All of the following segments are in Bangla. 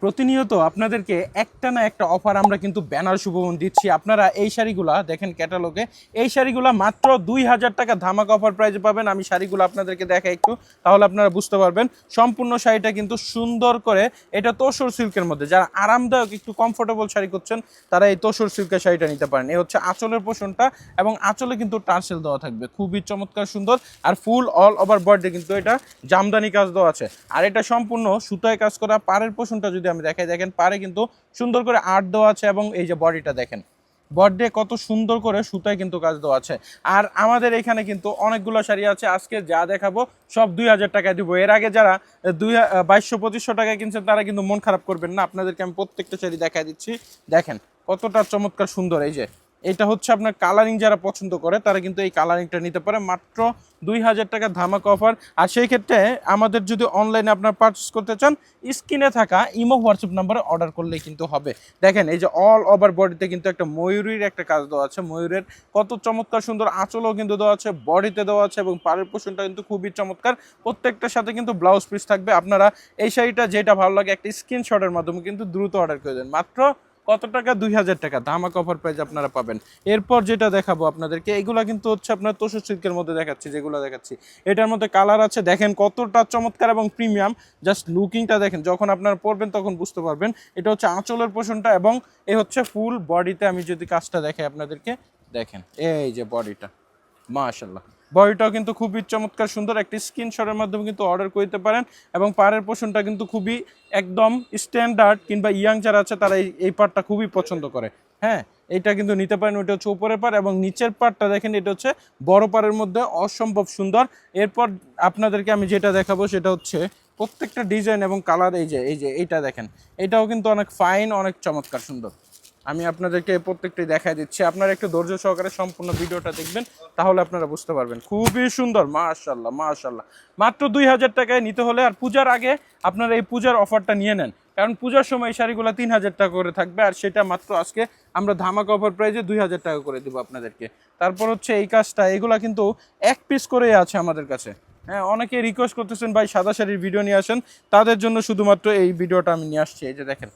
প্রতিনিয়ত আপনাদেরকে একটা না একটা অফার আমরা কিন্তু বেনারসি ভবন দিচ্ছি। আপনারা এই শাড়িগুলা দেখেন ক্যাটালগে, এই শাড়িগুলা মাত্র 2000 টাকা ধামাকা অফার প্রাইজে পাবেন। আমি শাড়িগুলো আপনাদেরকে দেখাই একটু, তাহলে আপনারা বুঝতে পারবেন। সম্পূর্ণ শাড়িটা কিন্তু সুন্দর করে, এটা তোসর সিল্কের মধ্যে, যারা আরামদায়ক একটু কমফোর্টেবল শাড়ি করছেন তারা এই তোসর সিল্কের শাড়িটা নিতে পারেন। এই হচ্ছে আঁচলের পোষণটা, এবং আঁচলে কিন্তু টার্সেল দেওয়া থাকবে, খুবই চমৎকার সুন্দর। আর ফুল অল ওভার বডি কিন্তু এটা জামদানি কাজ দেওয়া আছে, আর এটা সম্পূর্ণ সুতায় কাজ করা। পাড়ের পোষণটা যদি আমি দেখাই, দেখেন পাড়ে কিন্তু সুন্দর করে আর্ট দেওয়া আছে, এবং এই যে বডিটা দেখেন, বডি কত সুন্দর করে সুতায় কিন্তু কাজ দেওয়া আছে। আর আমাদের এখানে কিন্তু অনেকগুলো শাড়ি আছে, আজকে যা দেখাবো সব 2000 টাকায় দিব। এর আগে যারা 2200-2500 টাকায় কিনছেন তারা কিন্তু মন খারাপ করবেন না, আপনাদেরকে আমি প্রত্যেকটা শাড়ি দেখাই দিচ্ছি। দেখেন কতটা চমৎকার সুন্দর। এই যে এটা হচ্ছে আপনার কালারিং, যারা পছন্দ করে তারা কিন্তু এই কালারিংটা নিতে পারে, মাত্র 2000 টাকা ধামাকা অফার। আর সেই ক্ষেত্রে আমাদের যদি অনলাইনে আপনার পারচেস করতে চান, স্ক্রিনে থাকা ইমো হোয়াটসঅ্যাপ নাম্বারে অর্ডার করলেই কিন্তু হবে। দেখেন এই যে অল ওভার বডিতে কিন্তু একটা ময়ূরীর একটা কাজ দেওয়া আছে, ময়ূরের কত চমৎকার সুন্দর। আঁচলও কিন্তু দেওয়া আছে, বডিতে দেওয়া আছে, এবং পাড়ের পোষণটা কিন্তু খুবই চমৎকার। প্রত্যেকটার সাথে কিন্তু ব্লাউজ পিস থাকবে। আপনারা এই শাড়িটা যেটা ভালো লাগে একটা স্ক্রিনশটের মাধ্যমে কিন্তু দ্রুত অর্ডার করে দেন। মাত্র কত টাকা? 2000 টাকা ধামাকা অফার প্রাইস আপনারা পাবেন। এরপর যেটা দেখাবো আপনাদেরকে, এগুলা কিন্তু হচ্ছে আপনার তোসর সিল্কের মধ্যে দেখাচ্ছি, যেগুলো দেখাচ্ছি এটার মধ্যে কালার আছে। দেখেন কতটা চমৎকার এবং প্রিমিয়াম, জাস্ট লুকিংটা দেখেন, যখন আপনারা পরবেন তখন বুঝতে পারবেন। এটা হচ্ছে আঁচলের পোষণটা, এবং এ হচ্ছে ফুল বডিতে। আমি যদি কাজটা দেখাই আপনাদেরকে, দেখেন এই যে বডিটা, মাশাআল্লাহ, বডিটাও কিন্তু খুবই চমৎকার সুন্দর। একটি স্ক্রিনশটের মাধ্যমে কিন্তু অর্ডার করতে পারেন, এবং পাড়ের পোষণটা কিন্তু খুবই একদম স্ট্যান্ডার্ড, কিংবা ইয়াং যারা আছে তারা এই পার্টটা খুবই পছন্দ করে। হ্যাঁ, এটা কিন্তু নিতে পারেন। ওইটা হচ্ছে উপরের পাড়, এবং নিচের পাড়টা দেখেন, এটা হচ্ছে বড় পাড়ের মধ্যে অসম্ভব সুন্দর। এরপর আপনাদেরকে আমি যেটা দেখাবো সেটা হচ্ছে প্রত্যেকটা ডিজাইন এবং কালার। এই যে এইটা দেখেন, এটাও কিন্তু অনেক ফাইন, অনেক চমৎকার সুন্দর। আমি আপনাদেরকে প্রত্যেকটি দেখাই দিচ্ছি, আপনারা একটু ধৈর্য সহকারে সম্পূর্ণ ভিডিওটা দেখবেন, তাহলে আপনারা বুঝতে পারবেন। খুবই সুন্দর, মাশাআল্লাহ মাশাআল্লাহ। মাত্র 2000 টাকায় নিতে হলে, আর পূজার আগে আপনারা এই পূজার অফারটা নিয়ে নেন, কারণ পূজার সময় এই শাড়িগুলো 3000 টাকা করে থাকবে, আর সেটা মাত্র আজকে আমরা ধামাকা অফার প্রাইজে 2000 টাকা করে দেবো আপনাদেরকে। তারপর হচ্ছে এই কাজটা, এগুলা কিন্তু এক পিস করেই আছে আমাদের কাছে। হ্যাঁ, অনেকে রিকোয়েস্ট করতেছেন ভাই সাদা শাড়ির ভিডিও নিয়ে আসেন, তাদের জন্য শুধুমাত্র এই ভিডিওটা আমি নিয়ে আসছি। এই যে দেখেন,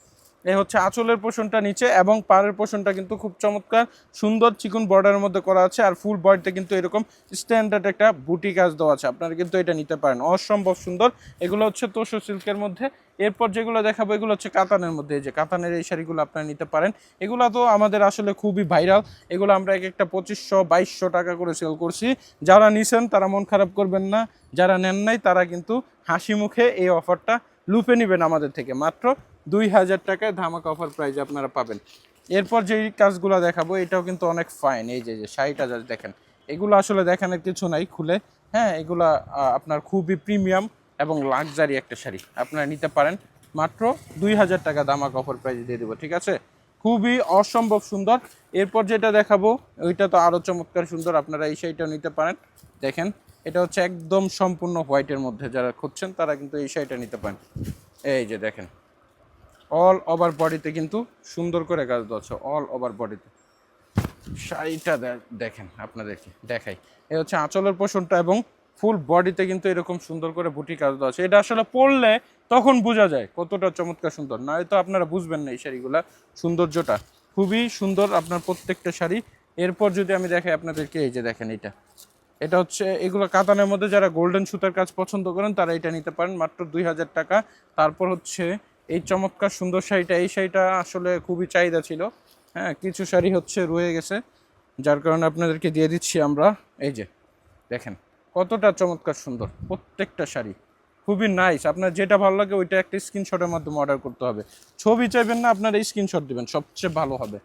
এই হচ্ছে আঁচলের পোষণটা নিচে, এবং পাড়ের পোষণটা কিন্তু খুব চমৎকার সুন্দর চিকন বর্ডারের মধ্যে করা আছে, আর ফুল বডিতে কিন্তু এরকম স্ট্যান্ডার্ড একটা বুটি কাজ দেওয়া আছে। আপনারা কিন্তু এটা নিতে পারেন, অসম্ভব সুন্দর। এগুলো হচ্ছে তোসর সিল্কের মধ্যে। এরপর যেগুলো দেখাবো এগুলো হচ্ছে কাতানের মধ্যে। এই যে কাতানের এই শাড়িগুলো আপনারা নিতে পারেন। এগুলো তো আমাদের আসলে খুবই ভাইরাল, এগুলো আমরা এক একটা 2500-2200 টাকা করে সেল করছি। যারা নিছেন তারা মন খারাপ করবেন না, যারা নেন নাই তারা কিন্তু হাসি মুখে এই অফারটা লুপে নেবেন আমাদের থেকে। মাত্র 2000 টাকায় ধামাকা অফার প্রাইজে আপনারা পাবেন। এরপর যেই কাজগুলো দেখাবো এটাও কিন্তু অনেক ফাইন। এই যে শাড়িটা জাস্ট দেখেন, এগুলো আসলে দেখানোর কিছু নাই খুলে। হ্যাঁ, এগুলা আপনার খুবই প্রিমিয়াম এবং লাক্সারি একটা শাড়ি, আপনারা নিতে পারেন। মাত্র 2000 টাকা ধামাকা অফার প্রাইজে দিয়ে দেবো, ঠিক আছে? খুবই অসম্ভব সুন্দর। এরপর যেটা দেখাবো ওইটা তো আরও চমৎকার সুন্দর, আপনারা এই শাড়িটাও নিতে পারেন। দেখেন, এটা হচ্ছে একদম সম্পূর্ণ হোয়াইটের মধ্যে, যারা খুঁজছেন তারা কিন্তু এই শাড়িটা নিতে পারেন। এই যে দেখেন, অল ওভার বডিতে কিন্তু সুন্দর করে কাজ দেওয়া আছে, অল ওভার বডিতে। শাড়িটা দেখেন, আপনাদেরকে দেখাই। এই হচ্ছে আঁচলের পোষণটা, এবং ফুল বডিতে কিন্তু এরকম সুন্দর করে বুটি কাজ দেওয়া আছে। এটা আসলে পরলে তখন বোঝা যায় কতটা চমৎকার সুন্দর, নয়তো আপনারা বুঝবেন না এই শাড়িগুলা সৌন্দর্যটা। খুবই সুন্দর আপনার প্রত্যেকটা শাড়ি। এরপর যদি আমি দেখাই আপনাদেরকে, এই যে দেখেন, এটা হচ্ছে এগুলো কাতানের মধ্যে, যারা গোল্ডেন সুতার কাজ পছন্দ করেন তারা এটা নিতে পারেন, মাত্র 2000 টাকা। তারপর হচ্ছে এই চমৎকার সুন্দর শাড়িটা, এই শাড়িটা আসলে খুবই চাহিদা ছিল। হ্যাঁ, কিছু শাড়ি হচ্ছে রয়ে গেছে, যার কারণে আপনাদেরকে দিয়ে দিচ্ছি আমরা। এই যে দেখেন কতটা চমৎকার সুন্দর প্রত্যেকটা শাড়ি, খুবই নাইস। আপনার যেটা ভালো লাগে ওইটা একটা স্ক্রিনশটের মাধ্যমে অর্ডার করতে হবে। ছবি চাইবেন না, আপনারা স্ক্রিনশট দিবেন, সবচেয়ে ভালো হবে।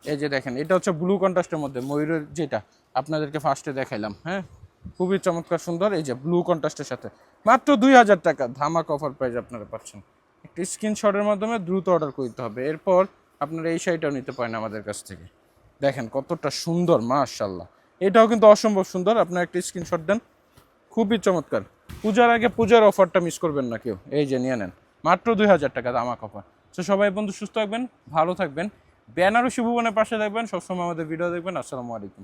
এই যে দেখেন, এটা হচ্ছে ব্লু কন্ট্রাস্টের মধ্যে, ময়ূরের যেটা আপনাদেরকে ফার্স্টে দেখাইলাম। হ্যাঁ, খুবই চমৎকার সুন্দর। এই যে ব্লু কন্ট্রাস্টের সাথে মাত্র 2000 টাকা ধামাকা অফার প্রাইস আপনারা পাচ্ছেন। একটি স্ক্রিনশটের মাধ্যমে দ্রুত অর্ডার করতে হবে। এরপর আপনারা এই শাড়িটাও নিতে পারেন আমাদের কাছ থেকে। দেখেন কতটা সুন্দর, মাশাআল্লাহ। এটাও কিন্তু অসম্ভব সুন্দর, আপনারা একটা স্ক্রিনশট দেন, খুবই চমৎকার। পূজার আগে পূজার অফারটা মিস করবেন না কেউ। এই যে নিয়ে নেন, মাত্র 2000 টাকা ধামাকা অফার। তো সবাই বন্ধু সুস্থ থাকবেন, ভালো থাকবেন, বেনারসি ভুবনের পাশে থাকবেন, সবসময় আমাদের ভিডিও দেখবেন। আসসালামু আলাইকুম।